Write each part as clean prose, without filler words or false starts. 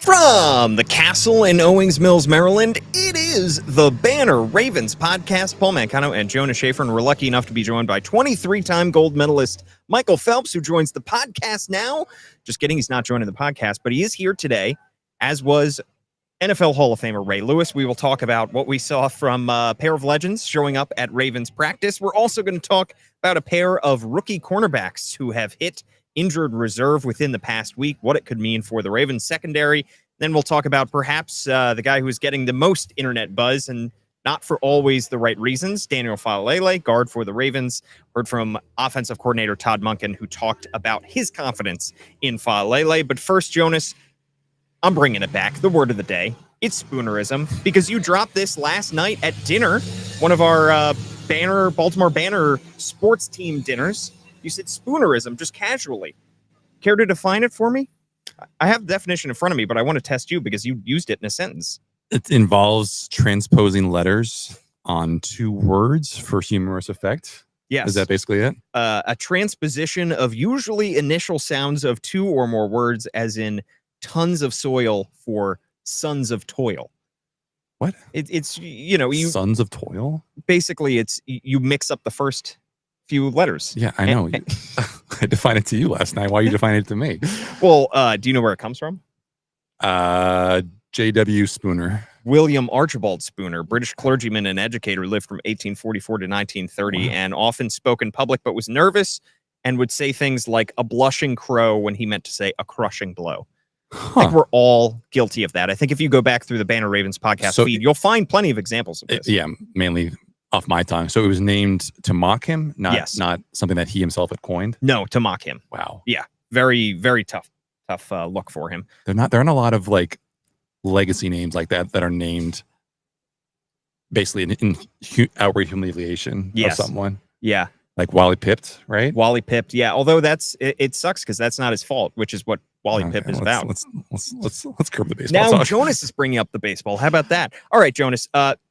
From the castle in Owings Mills, Maryland, it is the Banner Ravens podcast. Paul Mancano and Jonas Shaffer, and we're lucky enough to be joined by 23-time gold medalist Michael Phelps, who joins the podcast now. Just kidding, he's not joining the podcast, but he is here today, as was NFL Hall of Famer Ray Lewis. We will talk about what we saw from a pair of legends showing up at Ravens practice. We're also going to talk about a pair of rookie cornerbacks who have hit injured reserve within the past week, what it could mean for the Ravens secondary. Then we'll talk about perhaps the guy who's getting the most internet buzz, and not for always the right reasons, Daniel Faalele, guard for the Ravens. Heard from offensive coordinator Todd Monken, who talked about his confidence in Faalele. But first, Jonas, I'm bringing it back. The word of the day, it's spoonerism, because you dropped this last night at dinner, one of our Baltimore Banner sports team dinners. You said spoonerism, just casually. Care to define it for me? I have the definition in front of me, but I want to test you because you used it in a sentence. It involves transposing letters on two words for humorous effect. Yes. Is that basically it? A transposition of usually initial sounds of two or more words, as in tons of soil for sons of toil. What? It's you Sons of toil? Basically, it's you mix up the first few letters. Yeah, I know. I defined it to you last night. Why are you defining it to me? Well, do you know where it comes from? J.W. Spooner. William Archibald Spooner, British clergyman and educator, lived from 1844 to 1930, wow, and often spoke in public, but was nervous and would say things like a blushing crow when he meant to say a crushing blow. I think we're all guilty of that. I think if you go back through the Banner Ravens podcast feed, you'll find plenty of examples of this. Yeah, mainly off my tongue. So it was named to mock him, not something that he himself had coined. No, to mock him. Wow. Yeah, very, very tough look for him. There aren't a lot of like legacy names like that are named basically in outright humiliation of someone. Yeah. Like Wally Pipped, right? Wally Pipped, yeah. Although it sucks because that's not his fault, which is what Wally Pipp is about. Let's curb the baseball now talk. Jonas is bringing up the baseball. How about that? All right, Jonas.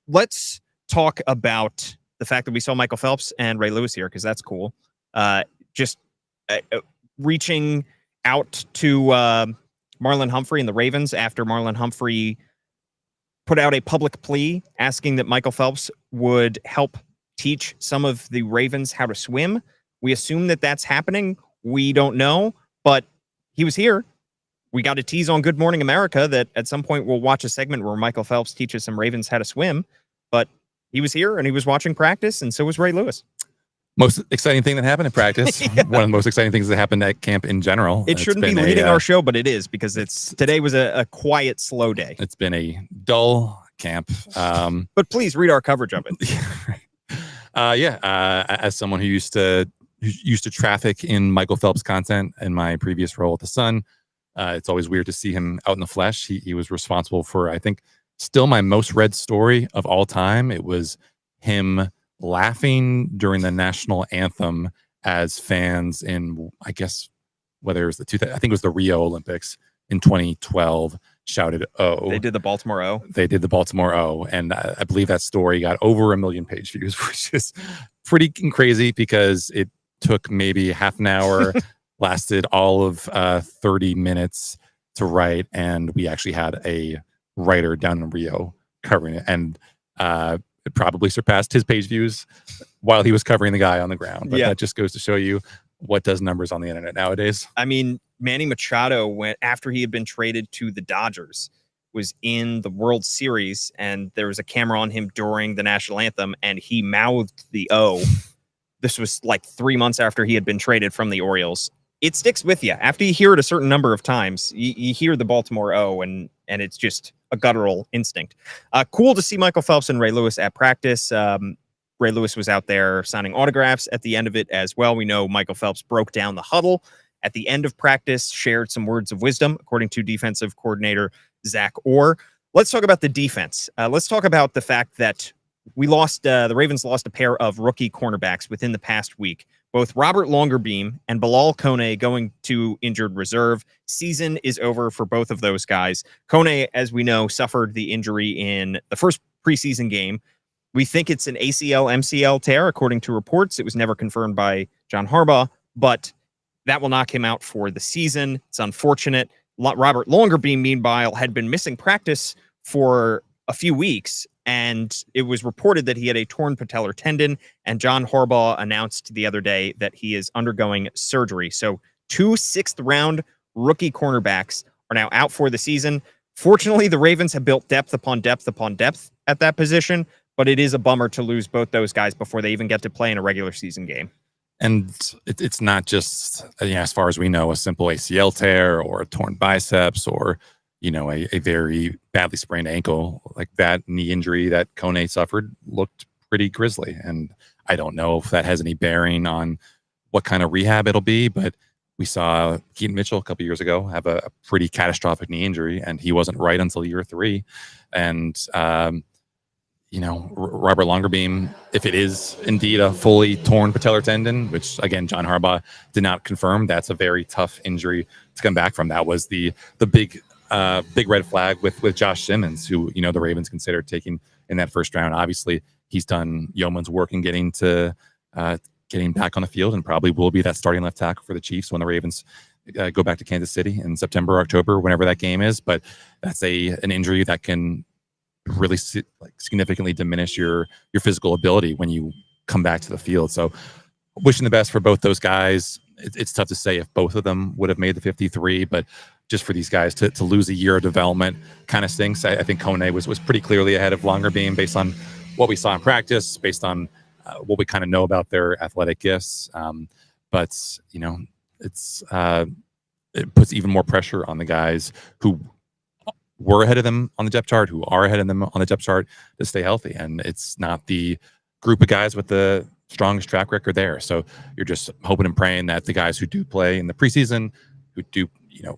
Let's talk about the fact that we saw Michael Phelps and Ray Lewis here, because that's cool. Just reaching out to Marlon Humphrey and the Ravens after Marlon Humphrey put out a public plea asking that Michael Phelps would help teach some of the Ravens how to swim. We assume that that's happening. We don't know, but he was here. We got a tease on Good Morning America that at some point we'll watch a segment where Michael Phelps teaches some Ravens how to swim, but he was here and he was watching practice, and so was Ray Lewis. Most exciting thing that happened in practice. Yeah. One of the most exciting things that happened at camp in general. It shouldn't be leading our show, but it is, because today was a quiet, slow day. It's been a dull camp. But please read our coverage of it. As someone who used to traffic in Michael Phelps content in my previous role at the Sun, it's always weird to see him out in the flesh. He was responsible for, I think, still my most read story of all time. It was him laughing during the national anthem as fans in, I guess, whether it was I think it was the Rio Olympics in 2012, shouted "Oh!" They did the Baltimore O. They did the Baltimore O, and I believe that story got over 1 million page views, which is pretty crazy because it took maybe half an hour, lasted all of 30 minutes to write, and we actually had a writer down in Rio covering it, and it probably surpassed his page views while he was covering the guy on the ground. But that just goes to show you what does numbers on the internet nowadays. I mean, Manny Machado, went after he had been traded to the Dodgers, was in the World Series, and there was a camera on him during the national anthem, and he mouthed the O. This was like 3 months after he had been traded from the Orioles. It sticks with you. After you hear it a certain number of times, you hear the Baltimore O, and it's just a guttural instinct. Cool to see Michael Phelps and Ray Lewis at practice. Ray Lewis was out there signing autographs at the end of it as well. We know Michael Phelps broke down the huddle at the end of practice, shared some words of wisdom, according to defensive coordinator Zach Orr. Let's talk about the defense. Let's talk about the fact that the Ravens lost a pair of rookie cornerbacks within the past week. Both Robert Longerbeam and Bilhal Kone going to injured reserve. Season is over for both of those guys. Kone, as we know, suffered the injury in the first preseason game. We think it's an ACL, MCL tear, according to reports. It was never confirmed by John Harbaugh, but that will knock him out for the season. It's unfortunate. Robert Longerbeam, meanwhile, had been missing practice for a few weeks, and it was reported that he had a torn patellar tendon, and John Harbaugh announced the other day that he is undergoing surgery. So 2 sixth-round rookie cornerbacks are now out for the season. Fortunately, the Ravens have built depth upon depth upon depth at that position, but it is a bummer to lose both those guys before they even get to play in a regular season game. And it's not just, as far as we know, a simple ACL tear or a torn biceps or, a very badly sprained ankle. Like that knee injury that Kone suffered looked pretty grisly. And I don't know if that has any bearing on what kind of rehab it'll be, but we saw Keaton Mitchell a couple years ago have a pretty catastrophic knee injury, and he wasn't right until year 3. And, Robert Longerbeam, if it is indeed a fully torn patellar tendon, which again, John Harbaugh did not confirm, that's a very tough injury to come back from. That was the big red flag with Josh Simmons, who, the Ravens considered taking in that first round. Obviously, he's done yeoman's work in getting back on the field and probably will be that starting left tackle for the Chiefs when the Ravens go back to Kansas City in September or October, whenever that game is. But that's an injury that can really significantly diminish your physical ability when you come back to the field. So wishing the best for both those guys. It's tough to say if both of them would have made the 53, but just for these guys to lose a year of development kind of stinks. I think Kone was pretty clearly ahead of Longerbeam based on what we saw in practice, based on what we kind of know about their athletic gifts. But it puts even more pressure on the guys who were ahead of them on the depth chart, who are ahead of them on the depth chart, to stay healthy. And it's not the group of guys with the strongest track record there. So you're just hoping and praying that the guys who do play in the preseason, who do,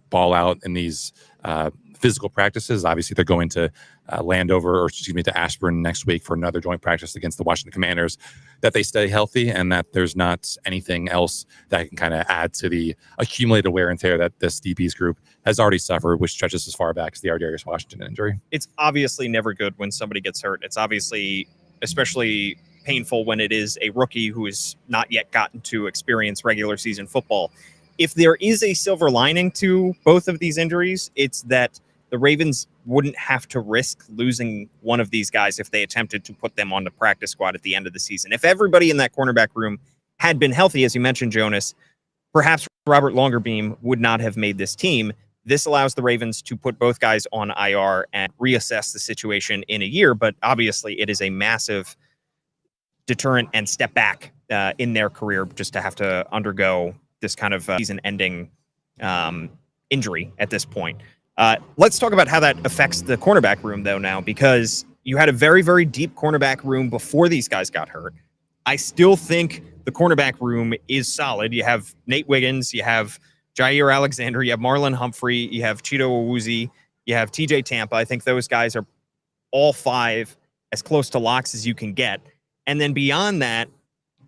ball out in these physical practices, obviously they're going to to Ashburn next week for another joint practice against the Washington Commanders, that they stay healthy and that there's not anything else that can kind of add to the accumulated wear and tear that this DBs group has already suffered, which stretches as far back as the Ardarius Washington injury. It's obviously never good when somebody gets hurt. It's obviously especially painful when it is a rookie who has not yet gotten to experience regular season football. If there is a silver lining to both of these injuries, it's that the Ravens wouldn't have to risk losing one of these guys if they attempted to put them on the practice squad at the end of the season. If everybody in that cornerback room had been healthy, as you mentioned, Jonas, perhaps Robert Longerbeam would not have made this team. This allows the Ravens to put both guys on IR and reassess the situation in a year, but obviously it is a massive deterrent and step back in their career just to have to undergo this kind of season-ending injury at this point. Let's talk about how that affects the cornerback room, though, now, because you had a very, very deep cornerback room before these guys got hurt. I still think the cornerback room is solid. You have Nate Wiggins, you have Jair Alexander, you have Marlon Humphrey, you have Cheeto Awuzie, you have TJ Tampa. I think those guys are all 5 as close to locks as you can get. And then beyond that,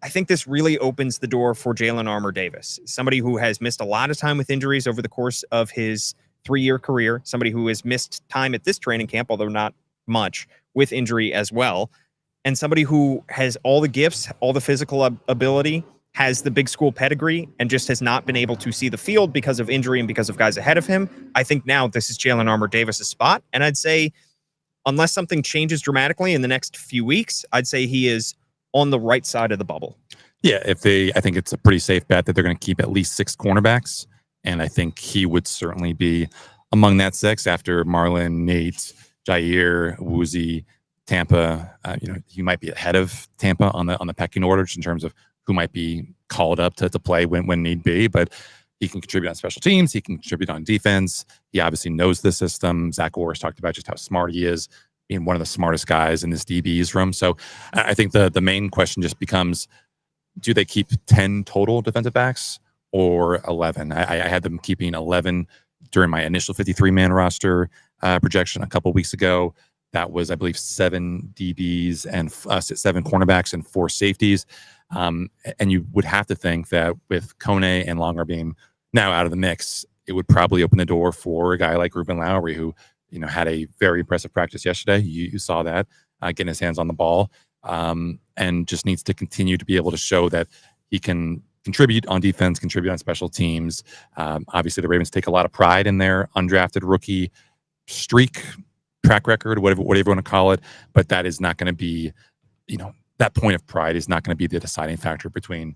I think this really opens the door for Jalyn Armour-Davis, somebody who has missed a lot of time with injuries over the course of his 3-year career, somebody who has missed time at this training camp, although not much, with injury as well, and somebody who has all the gifts, all the physical ability, has the big school pedigree, and just has not been able to see the field because of injury and because of guys ahead of him. I think now this is Jalyn Armour-Davis' spot, and I'd say unless something changes dramatically in the next few weeks, I'd say he is on the right side of the bubble. Yeah, I think it's a pretty safe bet that they're going to keep at least 6 cornerbacks. And I think he would certainly be among that 6 after Marlon, Nate, Jair, Woozy, Tampa. He might be ahead of Tampa on the pecking order just in terms of who might be called up to play when need be. But he can contribute on special teams. He can contribute on defense. He obviously knows the system. Zach Orris talked about just how smart he is, being one of the smartest guys in this DB's room. So I think the main question just becomes, do they keep 10 total defensive backs or 11? I had them keeping 11 during my initial 53-man roster projection a couple weeks ago. That was, I believe, 7 DBs and 7 cornerbacks and 4 safeties. And you would have to think that with Kone and Longerbeam now out of the mix, it would probably open the door for a guy like Ruben Lowry, who had a very impressive practice yesterday. You saw that, getting his hands on the ball, and just needs to continue to be able to show that he can contribute on defense, contribute on special teams. Obviously, the Ravens take a lot of pride in their undrafted rookie streak, track record, whatever you want to call it. But that is not going to be, that point of pride is not going to be the deciding factor between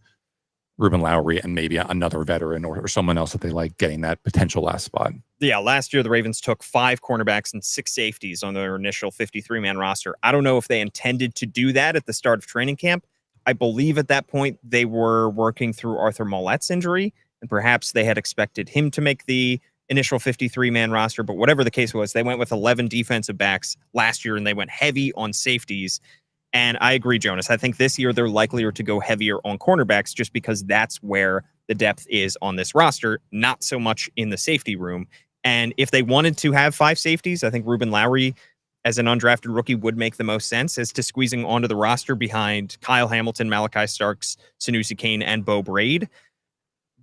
Ruben Lowry and maybe another veteran or someone else that they like getting that potential last spot. Yeah, last year the Ravens took 5 cornerbacks and 6 safeties on their initial 53-man roster. I don't know if they intended to do that at the start of training camp. I believe at that point they were working through Arthur Maulet's injury, and perhaps they had expected him to make the initial 53-man roster. But whatever the case was, they went with 11 defensive backs last year, and they went heavy on safeties. And I agree, Jonas. I think this year they're likelier to go heavier on cornerbacks just because that's where the depth is on this roster, not so much in the safety room. And if they wanted to have 5 safeties, I think Ruben Lowry as an undrafted rookie would make the most sense as to squeezing onto the roster behind Kyle Hamilton, Malachi Starks, Sanusi Kane, and Bo Braid.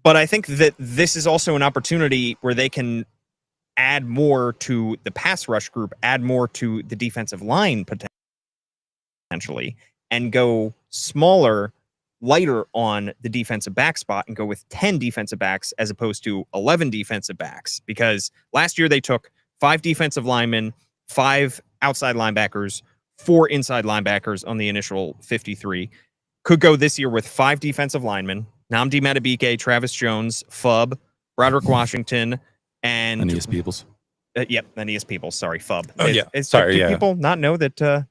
But I think that this is also an opportunity where they can add more to the pass rush group, add more to the defensive line potentially, and go smaller, lighter on the defensive back spot and go with 10 defensive backs as opposed to 11 defensive backs. Because last year they took 5 defensive linemen, 5 outside linebackers, 4 inside linebackers on the initial 53. Could go this year with 5 defensive linemen, Nnamdi Madubuike, Travis Jones, Fubb, Broderick Washington, and Aeneas Peoples. Yep, Aeneas Peoples. Sorry, Fubb. Oh, sorry. Do people not know that?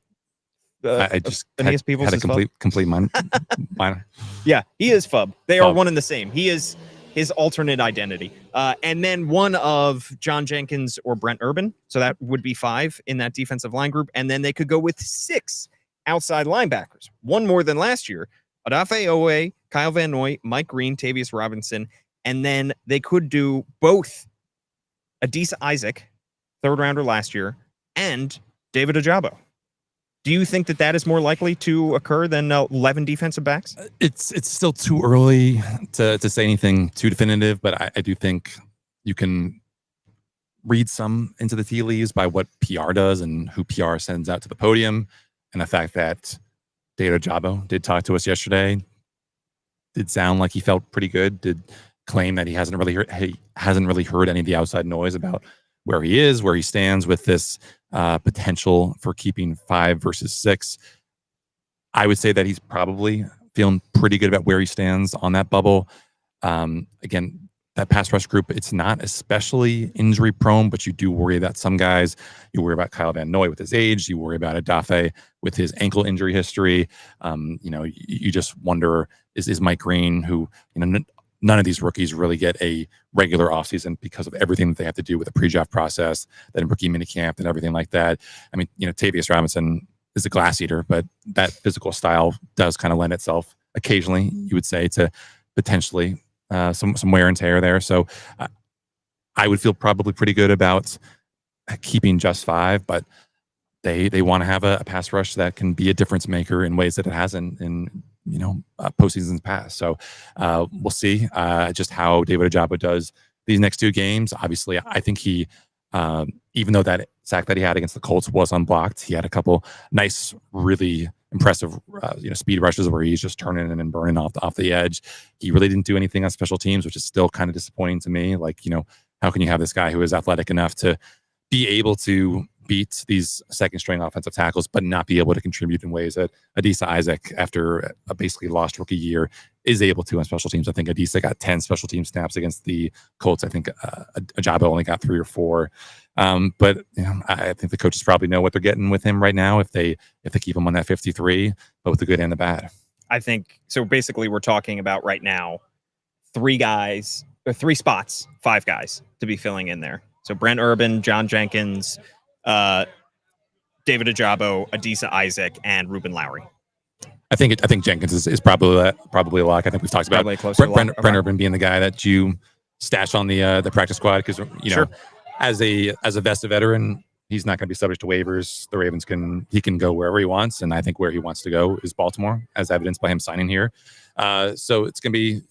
I just Aeneas Peoples had a complete mind. Yeah, he is Fubb. They Fubb. are one and the same. He is his alternate identity. And then one of John Jenkins or Brent Urban. So that would be 5 in that defensive line group. And then they could go with 6 outside linebackers, one more than last year. Odafe Owe, Kyle Van Noy, Mike Green, Tavius Robinson. And then they could do both Adisa Isaac, 3rd rounder last year, and David Ojabo. Do you think that that is more likely to occur than 11 defensive backs? It's still too early to say anything too definitive, but I do think you can read some into the tea leaves by what PR does and who PR sends out to the podium, and the fact that David Ojabo did talk to us yesterday. Did sound like he felt pretty good. Did claim that he hasn't really heard any of the outside noise about where he is, where he stands with this potential for keeping 5 versus 6. I would say that he's probably feeling pretty good about where he stands on that bubble. Again, that pass rush group, it's not especially injury prone, but you do worry about some guys. You worry about Kyle Van Noy with his age. You worry about Odafe with his ankle injury history. You just wonder, is Mike Green, who, none of these rookies really get a regular offseason because of everything that they have to do with the pre-draft process, then rookie minicamp and everything like that. I mean, Tavius Robinson is a glass eater, but that physical style does kind of lend itself occasionally, you would say, to potentially some wear and tear there. So I would feel probably pretty good about keeping just 5, but they want to have a pass rush that can be a difference maker in ways that it hasn't in postseasons past. So we'll see just how David Ojabo does these next 2 games. Obviously, I think he, even though that sack that he had against the Colts was unblocked, he had a couple nice, really impressive, speed rushes where he's just turning and burning off the edge. He really didn't do anything on special teams, which is still kind of disappointing to me. Like, how can you have this guy who is athletic enough to be able to beat these second string offensive tackles, but not be able to contribute in ways that Adisa Isaac, after a basically lost rookie year, is able to on special teams? I think Adisa got 10 special team snaps against the Colts. I think Ojabo only got 3 or 4. But I think the coaches probably know what they're getting with him right now if they keep him on that 53, but with the good and the bad. I think so. Basically, we're talking about right now 3 guys or 3 spots, 5 guys to be filling in there. So Brent Urban, John Jenkins, David Ojabo, Adisa Isaac, and Ruben Lowry. I think Jenkins is probably a lock. I think we've talked about Brent Urban being the guy that you stash on the practice squad because Sure. as a vested veteran, he's not going to be subject to waivers. The Ravens he can go wherever he wants, and I think where he wants to go is Baltimore, as evidenced by him signing here. So it's going to be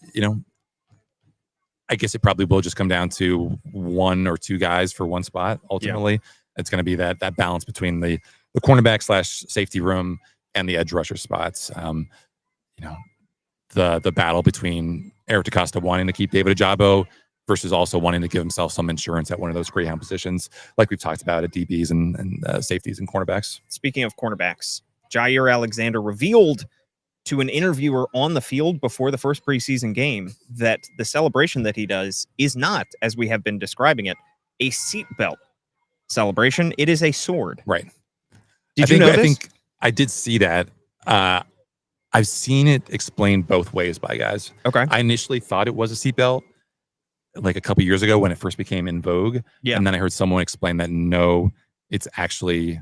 I guess it probably will just come down to 1 or 2 guys for 1 spot. Ultimately, It's going to be that balance between the cornerback / safety room and the edge rusher spots. The battle between Eric DaCosta wanting to keep David Ojabo versus also wanting to give himself some insurance at one of those greyhound positions, like we've talked about at DBs and safeties and cornerbacks. Speaking of cornerbacks, Jair Alexander revealed to an interviewer on the field before the first preseason game that the celebration that he does is not, as we have been describing it, a seatbelt celebration. It is a sword. Right. Did you know this? I think I did see that. I've seen it explained both ways by guys. Okay. I initially thought it was a seatbelt like a couple years ago when it first became in vogue. Yeah. And then I heard someone explain that no, it's actually,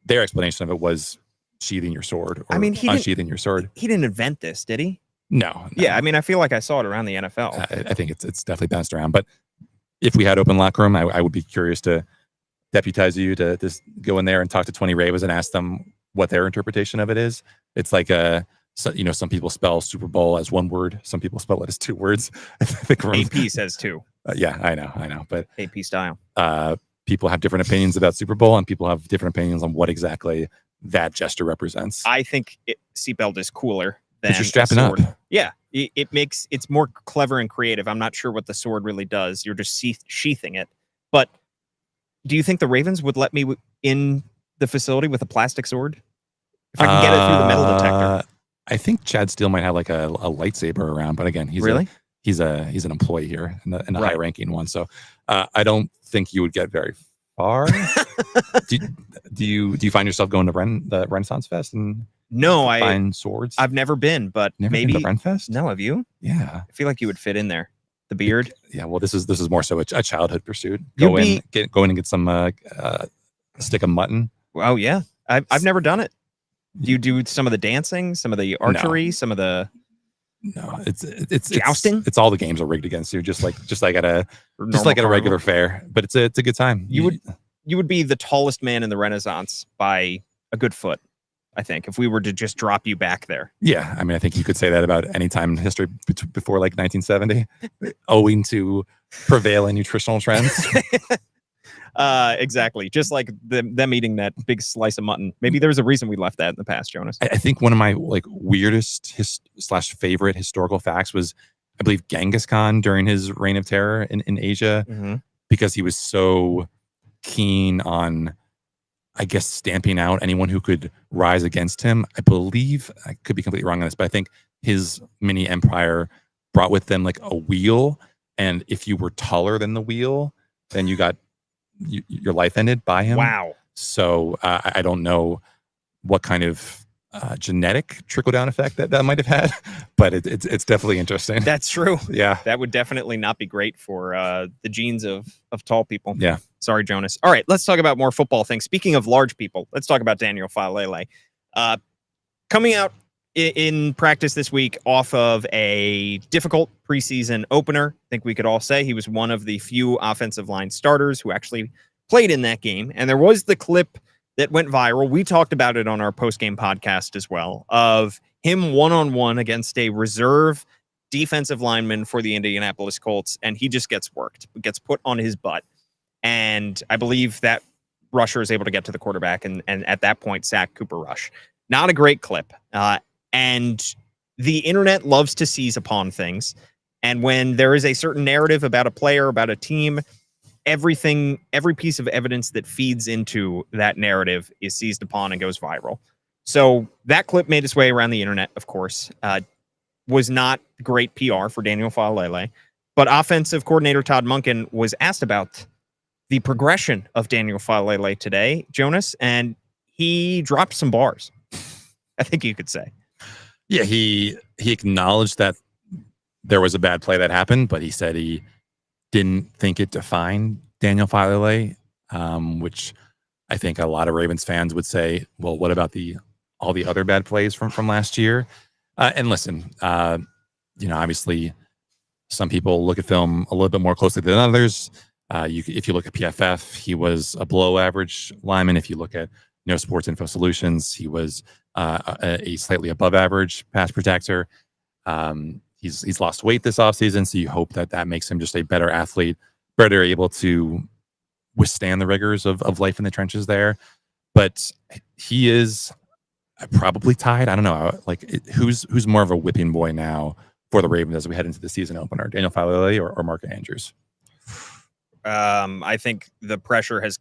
their explanation of it was sheathing your sword or unsheathing your sword. He didn't invent this, did he? No. Yeah, I mean, I feel like I saw it around the NFL. I think it's definitely bounced around. But if we had open locker room, I would be curious to deputize you to just go in there and talk to 20 Ravens and ask them what their interpretation of it is. It's like some people spell Super Bowl as one word. Some people spell it as two words. I think AP says two. Yeah, I know. But AP style. People have different opinions about Super Bowl, and people have different opinions on what exactly that gesture represents. I think seatbelt is cooler than you're strapping up. Yeah, it's more clever and creative. I'm not sure what the sword really does. You're just sheathing it. But do you think the Ravens would let me in the facility with a plastic sword if I can get it through the metal detector? I think Chad Steele might have like a lightsaber around, but again, he's an employee here and a high ranking one. So I don't think you would get very far. do you find yourself going to the Renaissance Fest and find swords? I've never been, but maybe been to Ren Fest. No, have you? Yeah, I feel like you would fit in there. The beard. Yeah, well, this is more so a childhood pursuit. Go in and get some stick of mutton. Oh yeah, I've never done it. Do you do some of the dancing, some of the archery, some of the? No, it's jousting. It's all the games are rigged against you, just like at a regular fair. But it's a good time. You would be the tallest man in the Renaissance by a good foot, I think, if we were to just drop you back there. Yeah, I mean, I think you could say that about any time in history before like 1970, owing to prevailing nutritional trends. Exactly. Just like them eating that big slice of mutton. Maybe there's a reason we left that in the past, Jonas. I think one of my like weirdest / favorite historical facts was, I believe, Genghis Khan during his reign of terror in Asia, because he was so keen on, I guess, stamping out anyone who could rise against him. I believe, I could be completely wrong on this, but I think his mini empire brought with them like a wheel. And if you were taller than the wheel, then you got your life ended by him. Wow. So I don't know what kind of genetic trickle down effect that might have had, but it's definitely interesting. That's true. Yeah. That would definitely not be great for the genes of tall people. Yeah. Sorry, Jonas. All right, let's talk about more football things. Speaking of large people, let's talk about Daniel Faalele. Coming out in practice this week off of a difficult preseason opener. I think we could all say he was one of the few offensive line starters who actually played in that game. And there was the clip that went viral. We talked about it on our post-game podcast as well, of him one-on-one against a reserve defensive lineman for the Indianapolis Colts, and he just gets worked, gets put on his butt. And I believe that rusher is able to get to the quarterback and at that point sack Cooper Rush. Not a great clip. And the internet loves to seize upon things. And when there is a certain narrative about a player, about a team, every piece of evidence that feeds into that narrative is seized upon and goes viral. So that clip made its way around the internet, of course. Was not great PR for Daniel Faalele. But offensive coordinator Todd Monken was asked about the progression of Daniel Faalele today, Jonas, and he dropped some bars, I think you could say. Yeah, he acknowledged that there was a bad play that happened, but he said he didn't think it defined Daniel Faalele, which I think a lot of Ravens fans would say, well, what about all the other bad plays from last year? And listen, obviously some people look at film a little bit more closely than others. If you look at PFF, he was a below average lineman. If you look at Sports Info Solutions, he was a slightly above average pass protector. He's lost weight this offseason, so you hope that makes him just a better athlete, better able to withstand the rigors of life in the trenches there. But he is probably tied. I don't know, like who's more of a whipping boy now, for the Ravens as we head into the season opener? Daniel Faalele or Mark Andrews? I think the pressure has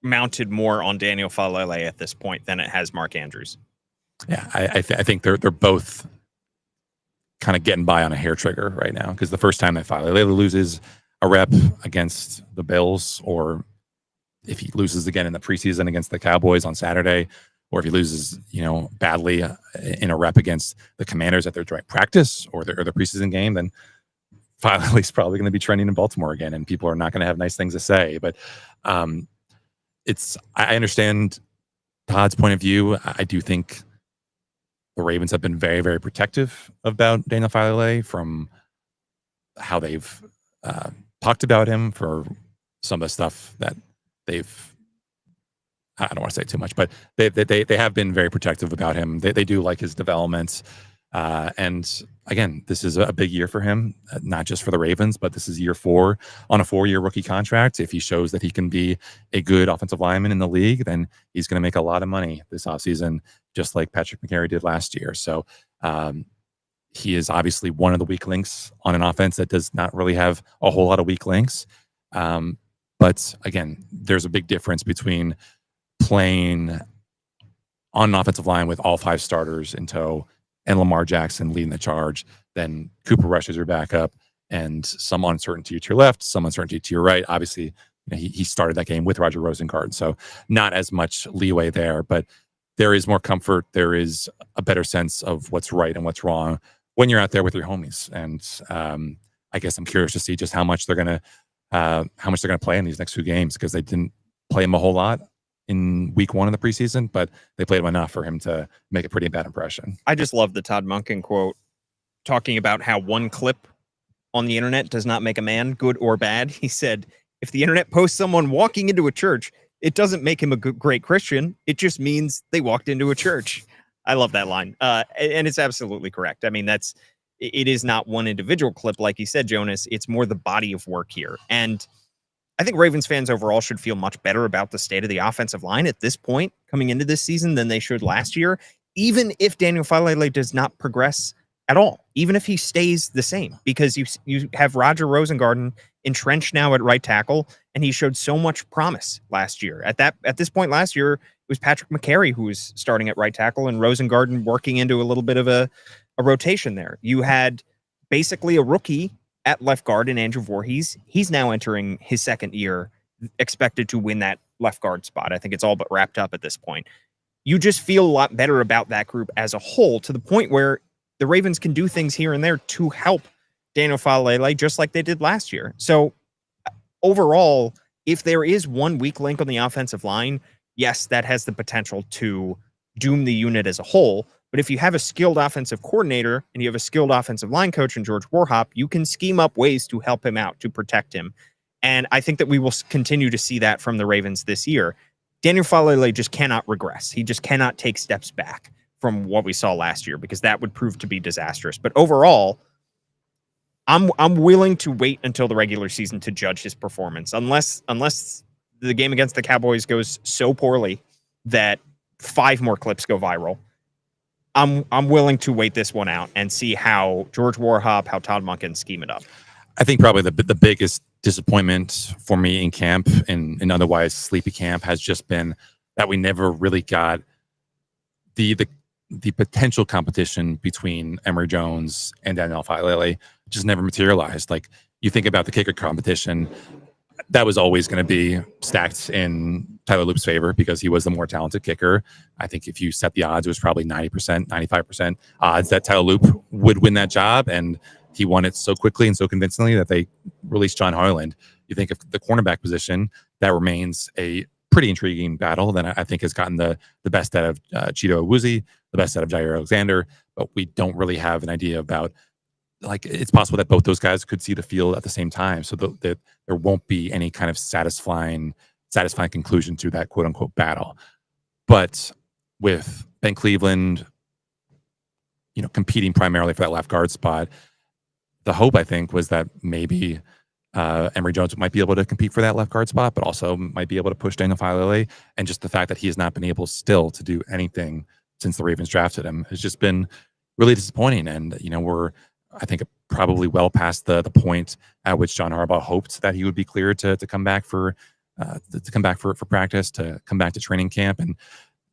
mounted more on Daniel Faalele at this point than it has Mark Andrews. Yeah, I think they're both kind of getting by on a hair trigger right now, because the first time that Faalele loses a rep against the Bills, or if he loses again in the preseason against the Cowboys on Saturday, or if he loses, badly in a rep against the Commanders at their joint practice or the preseason game, then Faalele's probably going to be trending in Baltimore again, and people are not going to have nice things to say. But I understand Todd's point of view. I do think the Ravens have been very, very protective about Daniel Faalele from how they've talked about him, for some of the stuff that they've, I don't want to say too much, but they have been very protective about him. They do like his development. And again, this is a big year for him, not just for the Ravens, but this is year 4 on a 4-year rookie contract. If he shows that he can be a good offensive lineman in the league, then he's going to make a lot of money this offseason, just like Patrick McCary did last year. So he is obviously one of the weak links on an offense that does not really have a whole lot of weak links. But again, there's a big difference between playing on an offensive line with all 5 starters in tow and Lamar Jackson leading the charge, then Cooper Rush is your backup, and some uncertainty to your left, some uncertainty to your right. Obviously, he started that game with Roger Rosengard, so not as much leeway there, but there is more comfort. There is a better sense of what's right and what's wrong when you're out there with your homies. And I guess I'm curious to see just how much they're gonna play in these next 2 games, because they didn't play him a whole lot in week 1 of the preseason, but they played him enough for him to make a pretty bad impression. I just love the Todd Monken quote talking about how one clip on the internet does not make a man, good or bad. He said, if the internet posts someone walking into a church, it doesn't make him a great Christian. It just means they walked into a church. I love that line. And it's absolutely correct. I mean, it is not one individual clip, like you said, Jonas. It's more the body of work here. And I think Ravens fans overall should feel much better about the state of the offensive line at this point coming into this season than they should last year, even if Daniel Faalele does not progress at all, even if he stays the same, because you have Roger Rosengarten entrenched now at right tackle, and he showed so much promise last year. At this point last year, it was Patrick McCary who was starting at right tackle, and Rosengarten working into a little bit of a rotation there. You had basically a rookie at left guard in Andrew Voorhees. He's now entering his 2nd year, expected to win that left guard spot. I think it's all but wrapped up at this point. You just feel a lot better about that group as a whole, to the point where the Ravens can do things here and there to help Daniel Faalele, just like they did last year. So overall, if there is one weak link on the offensive line, yes, that has the potential to doom the unit as a whole. But if you have a skilled offensive coordinator and you have a skilled offensive line coach in George Warhop, you can scheme up ways to help him out, to protect him. And I think that we will continue to see that from the Ravens this year. Daniel Faalele just cannot regress. He just cannot take steps back from what we saw last year, because that would prove to be disastrous. But overall, I'm willing to wait until the regular season to judge his performance, unless the game against the Cowboys goes so poorly that 5 more clips go viral. I'm willing to wait this one out and see how George Warhop, how Todd Monken scheme it up. I think probably the biggest disappointment for me in camp, and otherwise sleepy camp, has just been that we never really got the potential competition between Emory Jones and Daniel Faalele. Just never materialized. Like, you think about the kicker competition, that was always going to be stacked in Tyler Loop's favor because he was the more talented kicker. I think if you set the odds, it was probably 90%, 95% odds that Tyler Loop would win that job. And he won it so quickly and so convincingly that they released John Harland. You think of the cornerback position, that remains a pretty intriguing battle that I think has gotten the best out of Cheeto Awuzie, the best out of Jair Alexander, but we don't really have an idea about, like, it's possible that both those guys could see the field at the same time, so that there won't be any kind of satisfying conclusion to that quote unquote battle. But with Ben Cleveland, competing primarily for that left guard spot, the hope, I think, was that maybe Emory Jones might be able to compete for that left guard spot, but also might be able to push Daniel Faalele. And just the fact that he has not been able still to do anything since the Ravens drafted him has just been really disappointing. And we're, I think, probably well past the point at which John Harbaugh hoped that he would be cleared to come back for practice, to come back to training camp. And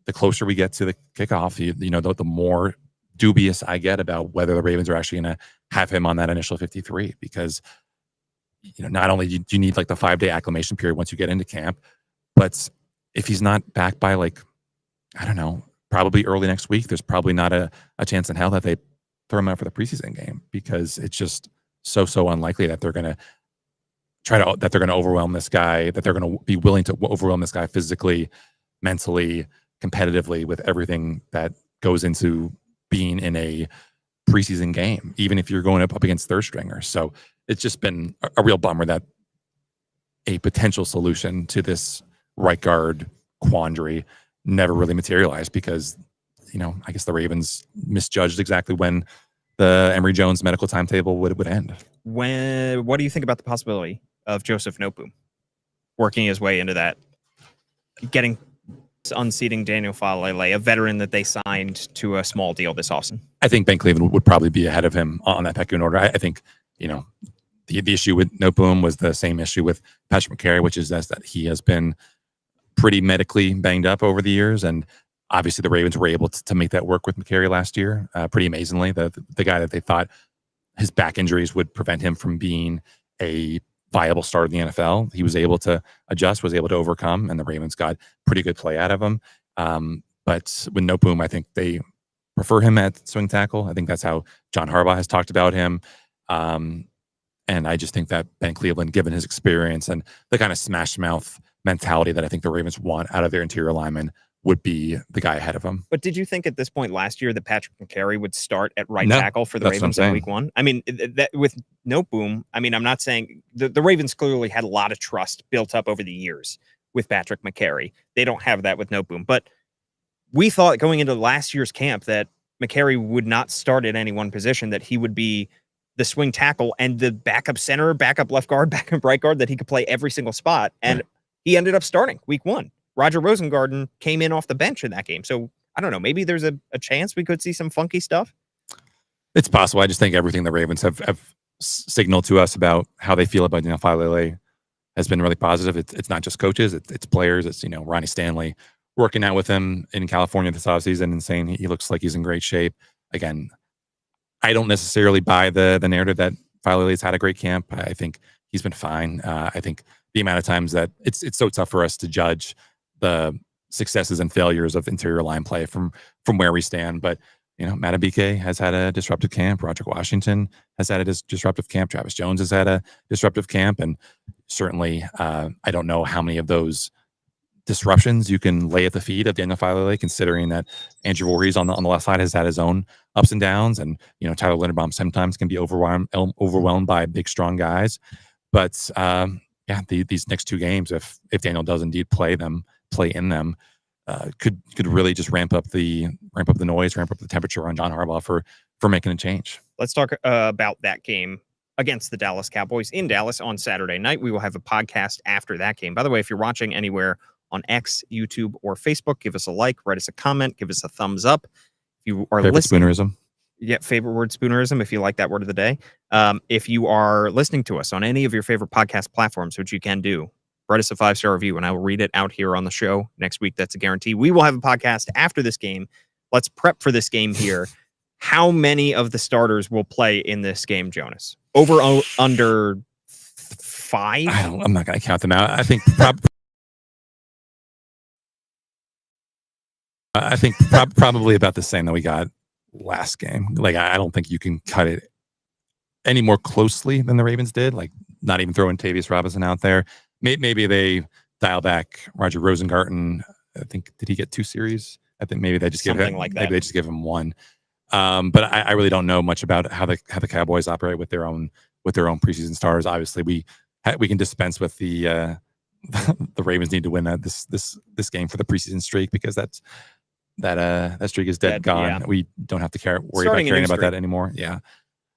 the closer we get to the kickoff, the more dubious I get about whether the Ravens are actually going to have him on that initial 53, because not only do you need like the 5-day acclimation period once you get into camp, but if he's not back by I don't know, probably early next week, there's probably not a chance in hell that they throw him out for the preseason game, because it's just so unlikely that they're going to overwhelm this guy, that they're going to be willing to overwhelm this guy physically, mentally, competitively, with everything that goes into being in a preseason game, even if you're going up against third stringers. So it's just been a real bummer that a potential solution to this right guard quandary never really materialized, because I guess the Ravens misjudged exactly when the Emory Jones medical timetable would end. What do you think about the possibility of Joseph Noteboom working his way into that, getting unseating Daniel Faalele, a veteran that they signed to a small deal this offseason? I think Ben Cleveland would probably be ahead of him on that pecking order. I think the issue with Noteboom was the same issue with Patrick McCary, which is that he has been pretty medically banged up over the years, and obviously the Ravens were able to make that work with McCary last year, pretty amazingly. The guy that they thought his back injuries would prevent him from being a viable starter in the NFL, he was able to adjust, was able to overcome, and the Ravens got pretty good play out of him. But with Noteboom, I think they prefer him at swing tackle. I think that's how John Harbaugh has talked about him. And I just think that Ben Cleveland, given his experience and the kind of smash mouth mentality that I think the Ravens want out of their interior linemen, would be the guy ahead of him. But did you think at this point last year that Patrick McCary would start at right tackle for the Ravens in week 1? I mean, that with Noteboom, I mean, I'm not saying the Ravens clearly had a lot of trust built up over the years with Patrick McCary. They don't have that with Noteboom. But we thought going into last year's camp that McCary would not start at any one position, that he would be the swing tackle and the backup center, backup left guard, backup right guard, that he could play every single spot. And he ended up starting week 1. Roger Rosengarten came in off the bench in that game. So I don't know, maybe there's a chance we could see some funky stuff. It's possible. I just think everything the Ravens have signaled to us about how they feel about Daniel Faalele has been really positive. It's not just coaches, it's players. It's Ronnie Stanley working out with him in California this offseason and saying he looks like he's in great shape. Again, I don't necessarily buy the narrative that Faalele's had a great camp. I think he's been fine. I think the amount of times that it's so tough for us to judge the successes and failures of interior line play from where we stand. But, Matt Abike has had a disruptive camp. Roderick Washington has had a disruptive camp. Travis Jones has had a disruptive camp. And certainly, I don't know how many of those disruptions you can lay at the feet of Daniel Faalele, considering that Andrew Voorhees on the left side has had his own ups and downs. And, Tyler Linderbaum sometimes can be overwhelmed by big, strong guys. But, these next 2 games, if Daniel does indeed play in them, could really just ramp up the noise, ramp up the temperature on John Harbaugh for making a change. Let's talk about that game against the Dallas Cowboys in Dallas on Saturday night. We will have a podcast after that game. By the way, if you're watching anywhere on X, YouTube, or Facebook, give us a like, write us a comment, give us a thumbs up. If you are listening, spoonerism. Yeah, favorite word, spoonerism, if you like that word of the day. If you are listening to us on any of your favorite podcast platforms, which you can do, write us a 5-star review, and I will read it out here on the show next week. That's a guarantee. We will have a podcast after this game. Let's prep for this game here. How many of the starters will play in this game, Jonas? Over, under 5? I'm not going to count them out. I think probably about the same that we got last game. I don't think you can cut it any more closely than the Ravens did. Not even throwing Tavius Robinson out there. Maybe they dial back Roger Rosengarten. I think, did he get 2 series? I think maybe they just give him maybe they just give him 1. But I really don't know much about how the Cowboys operate with their own preseason starters. Obviously, we can dispense with the Ravens need to win this game for the preseason streak, because that streak is dead, gone. Yeah. We don't have to worry about caring about that anymore. Yeah.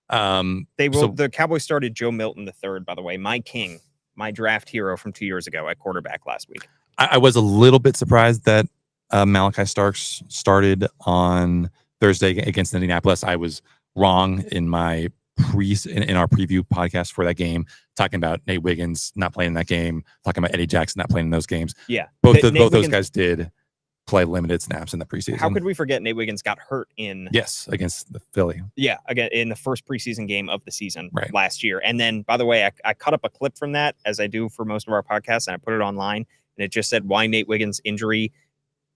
The Cowboys started Joe Milton III, by the way, my king, my draft hero from 2 years ago at quarterback last week. I was a little bit surprised that Malachi Starks started on Thursday against Indianapolis. I was wrong in my in our preview podcast for that game, talking about Nate Wiggins not playing in that game, talking about Eddie Jackson not playing in those games. Yeah. Both those guys did play limited snaps in the preseason. How could we forget Nate Wiggins got hurt in... Yes, against the Philly. Yeah, again, in the first preseason game of the season Right. last year. And then, by the way, I cut up a clip from that, as I do for most of our podcasts, and I put it online, and it just said why Nate Wiggins' injury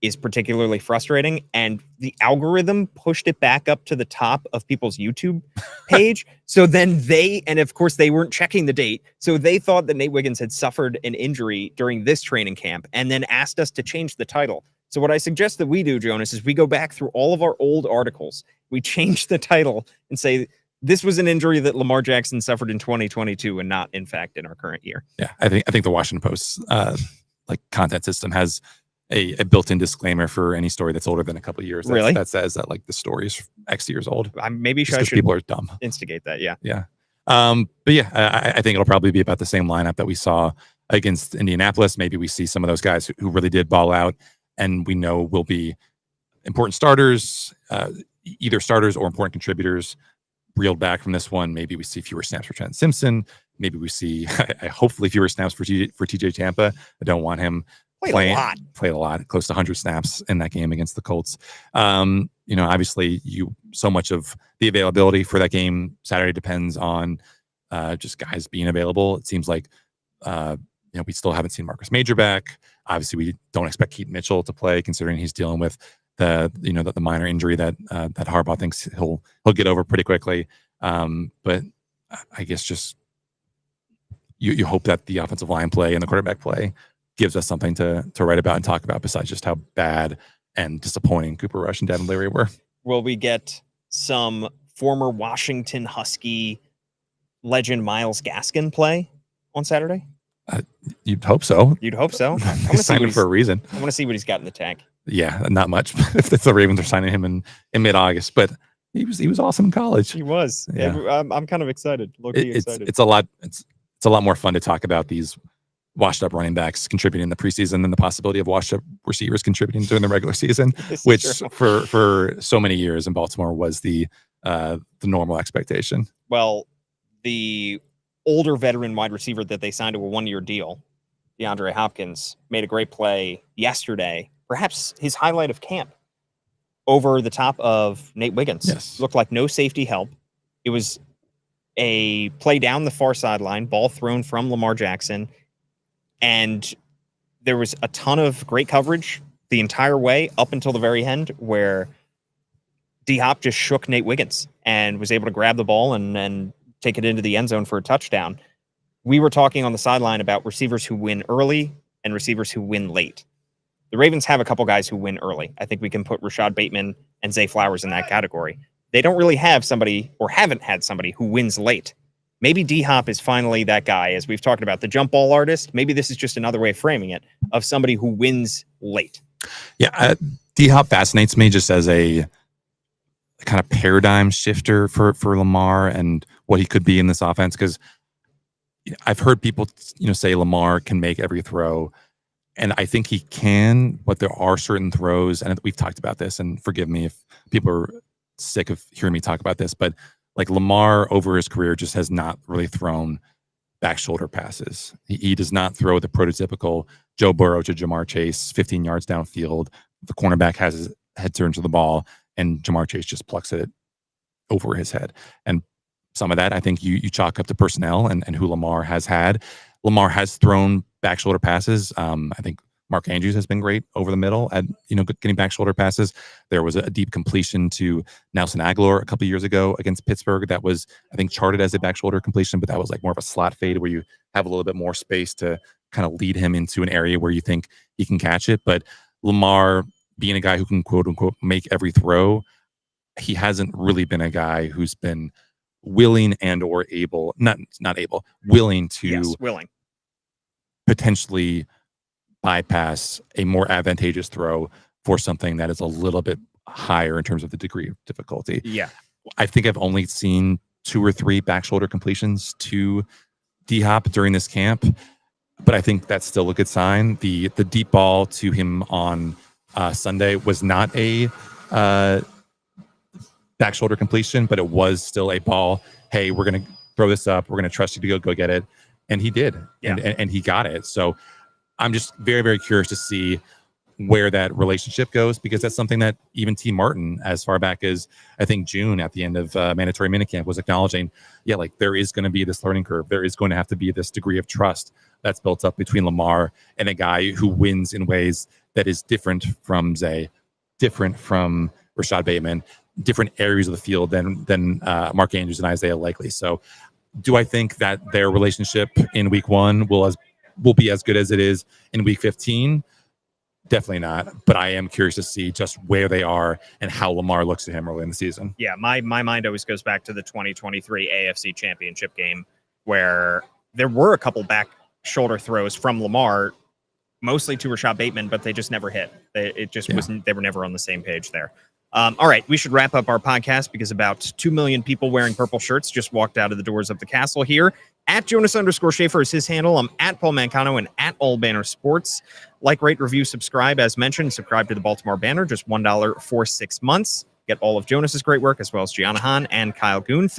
is particularly frustrating. And the algorithm pushed it back up to the top of people's YouTube page. So then and of course, they weren't checking the date. So they thought that Nate Wiggins had suffered an injury during this training camp and then asked us to change the title. So what I suggest that we do, Jonas, is we go back through all of our old articles. We change the title and say, this was an injury that Lamar Jackson suffered in 2022 and not, in fact, in our current year. Yeah, I think the Washington Post's content system has a built-in disclaimer for any story that's older than a couple of years. Really? That says that the story is X years old. Maybe I should people are dumb. Instigate that. Yeah. Yeah. But yeah, I think it'll probably be about the same lineup that we saw against Indianapolis. Maybe we see some of those guys who really did ball out and we know will be important starters, either starters or important contributors reeled back from this one. Maybe we see fewer snaps for Trent Simpson. Maybe we see hopefully fewer snaps for TJ Tampa. I don't want him played a lot, close to 100 snaps in that game against the Colts. Obviously so much of the availability for that game Saturday depends on just guys being available. It seems like we still haven't seen Marcus Major back. Obviously, we don't expect Keaton Mitchell to play, considering he's dealing with the minor injury that Harbaugh thinks he'll get over pretty quickly. But I guess just you hope that the offensive line play and the quarterback play gives us something to write about and talk about, besides just how bad and disappointing Cooper Rush and Devin Leary were. Will we get some former Washington Husky legend Myles Gaskin play on Saturday? You'd hope so. You'd hope so. I'm signing him for a reason. I want to see what he's got in the tank. Yeah, not much. If the Ravens are signing him in mid-August, but he was awesome in college. He was. Yeah. I'm kind of excited. Excited. It's a lot more fun to talk about these washed up running backs contributing in the preseason than the possibility of washed up receivers contributing during the regular season, which for so many years in Baltimore was the normal expectation. Well, the older veteran wide receiver that they signed to a 1-year deal, DeAndre Hopkins, made a great play yesterday, perhaps his highlight of camp, over the top of Nate Wiggins. Yes. Looked like no safety help. It was a play down the far sideline, ball thrown from Lamar Jackson, and there was a ton of great coverage the entire way up until the very end, where D-Hop just shook Nate Wiggins and was able to grab the ball and take it into the end zone for a touchdown. We were talking on the sideline about receivers who win early and receivers who win late. The Ravens have a couple guys who win early. I think we can put Rashad Bateman and Zay Flowers in that category. They don't really have somebody, or haven't had somebody, who wins late. Maybe D-Hop is finally that guy, as we've talked about, the jump ball artist. Maybe this is just another way of framing it, of somebody who wins late. Yeah, D-Hop fascinates me just as a kind of paradigm shifter for Lamar and what he could be in this offense, because I've heard people say Lamar can make every throw, and I think he can, but there are certain throws, and we've talked about this, and forgive me if people are sick of hearing me talk about this, but Lamar over his career just has not really thrown back shoulder passes. He does not throw the prototypical Joe Burrow to Jamar Chase 15 yards downfield. The cornerback has his head turned to the ball, and Jamar Chase just plucks it over his head. And some of that, I think you chalk up to personnel and who Lamar has had. Lamar has thrown back shoulder passes. I think Mark Andrews has been great over the middle at getting back shoulder passes. There was a deep completion to Nelson Aguilar a couple of years ago against Pittsburgh that was, I think, charted as a back shoulder completion, but that was more of a slot fade where you have a little bit more space to kind of lead him into an area where you think he can catch it. But Lamar, being a guy who can quote unquote make every throw, he hasn't really been a guy who's been willing and or able, not able, willing to potentially bypass a more advantageous throw for something that is a little bit higher in terms of the degree of difficulty. Yeah. I think I've only seen 2 or 3 back shoulder completions to D-Hop during this camp, but I think that's still a good sign. The deep ball to him on Sunday was not a back shoulder completion, but it was still a ball. Hey, we're going to throw this up. We're going to trust you to go get it. And he did. Yeah. And he got it. So I'm just very, very curious to see where that relationship goes, because that's something that even T. Martin, as far back as I think June at the end of mandatory minicamp, was acknowledging, yeah, like there is going to be this learning curve. There is going to have to be this degree of trust that's built up between Lamar and a guy who wins in ways that is different from Zay, different from Rashad Bateman, different areas of the field than Mark Andrews and Isaiah Likely. So do I think that their relationship in week 1 will be as good as it is in week 15? Definitely not. But I am curious to see just where they are and how Lamar looks to him early in the season. Yeah, my mind always goes back to the 2023 AFC Championship game, where there were a couple back shoulder throws from Lamar, mostly to Rashad Bateman, but they just never hit. It just wasn't. They were never on the same page there. All right, we should wrap up our podcast because about 2 million people wearing purple shirts just walked out of the doors of the castle here. At Jonas_Shaffer is his handle. I'm at Paul Mancano and at All Banner Sports. Like, rate, review, subscribe. As mentioned, subscribe to the Baltimore Banner, just $1 for 6 months. Get all of Jonas's great work, as well as Gianna Hahn and Kyle Goon. Thanks.